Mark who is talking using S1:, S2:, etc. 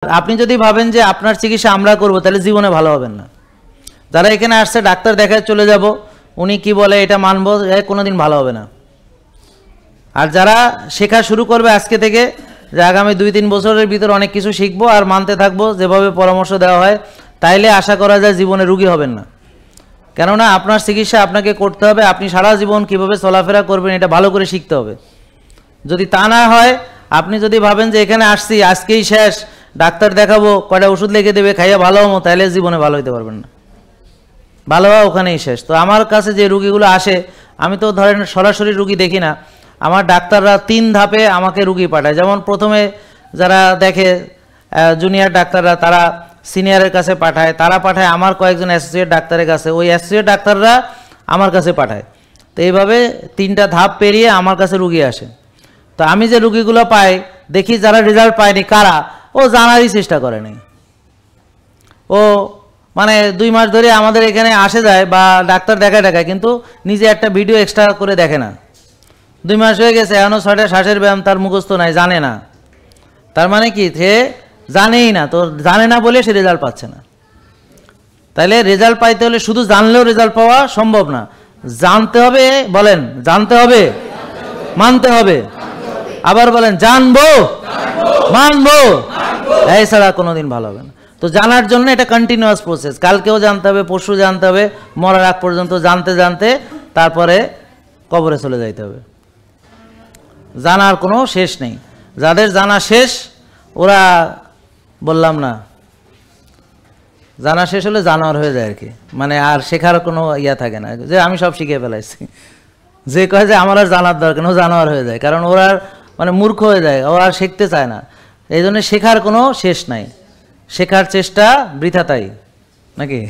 S1: আপনি যদি ভাবেন যে আপনার চিকিৎসা আমরা করব তাহলে জীবনে ভালো হবেন না। যারা এখানে আসছে ডাক্তার দেখায় চলে যাব, উনি কি বলে এটা মানবো, কোনোদিন ভালো হবে না। আর যারা শেখা শুরু করবে আজকে থেকে, যে আগামী 2-3 বছরের ভিতর অনেক কিছু শিখবো আর মানতে থাকবো যেভাবে পরামর্শ দেওয়া হয়, তাইলে আশা করা যায় জীবনে রুগী হবেন না। কেননা আপনার চিকিৎসা আপনাকে করতে হবে, আপনি সারা জীবন কীভাবে চলাফেরা করবেন এটা ভালো করে শিখতে হবে। যদি তা না হয়, আপনি যদি ভাবেন যে এখানে আসছি আজকেই শেষ, ডাক্তার দেখাবো, কয়টা ওষুধ লিখে দেবে, খাইয়া ভালো হবো, তাহলে জীবনে ভালো হইতে পারবেন না। ভালো হওয়া ওখানেই শেষ। তো আমার কাছে যে রুগীগুলো আসে, আমি তো ধরেন সরাসরি রুগী দেখি না, আমার ডাক্তাররা 3 ধাপে আমাকে রুগী পাঠায়। যেমন প্রথমে যারা দেখে জুনিয়র ডাক্তাররা, তারা সিনিয়রের কাছে পাঠায়, তারা পাঠায় আমার কয়েকজন অ্যাসোসিয়েট ডাক্তারের কাছে, ওই অ্যাসোসিয়েট ডাক্তাররা আমার কাছে পাঠায়। তো এইভাবে 3টা ধাপ পেরিয়ে আমার কাছে রুগী আসে। তো আমি যে রুগীগুলো পাই, দেখি যারা রেজাল্ট পায়নি কারা, ও জানারই চেষ্টা করেনি। ও মানে 2 মাস ধরে আমাদের এখানে আসে যায় বা ডাক্তার দেখায়, কিন্তু নিজে একটা ভিডিও এক্সট্রা করে দেখে না। 2 মাস হয়ে গেছে, এখনও 6টা শ্বাসের ব্যায়াম তার মুখস্থ নাই, জানে না। তার মানে কি, সে জানেই না, তো জানে না বলে সে রেজাল্ট পাচ্ছে না। তাইলে রেজাল্ট পাইতে হলে শুধু জানলেও রেজাল্ট পাওয়া সম্ভব না, জানতে হবে। বলেন জানতে হবে, মানতে হবে। আবার বলেন জানবো, মানবো, এই ছাড়া কোনোদিন ভালো হবে না। তো জানার জন্য এটা কন্টিনিউয়াস প্রসেস, কালকেও জানতে হবে, পরশু জানতে হবে, মরার আগ পর্যন্ত জানতে জানতে তারপরে কবরে চলে যাইতে হবে। জানার কোনো শেষ নেই। যাদের জানা শেষ, ওরা বললাম না, জানা শেষ হলে জানোয়ার হয়ে যায় আর কি, মানে আর শেখার কোনো ইয়া থাকে না, যে আমি সব শিখে ফেলাইছি। যে কয় যে আমার আর জানার দরকার, ও জানোয়ার হয়ে যায়, কারণ ওরা মানে মূর্খ হয়ে যায়, ও আর শিখতে চায় না। এই জন্য শেখার কোনো শেষ নাই, শেখার চেষ্টা বৃথা, তাই নাকি?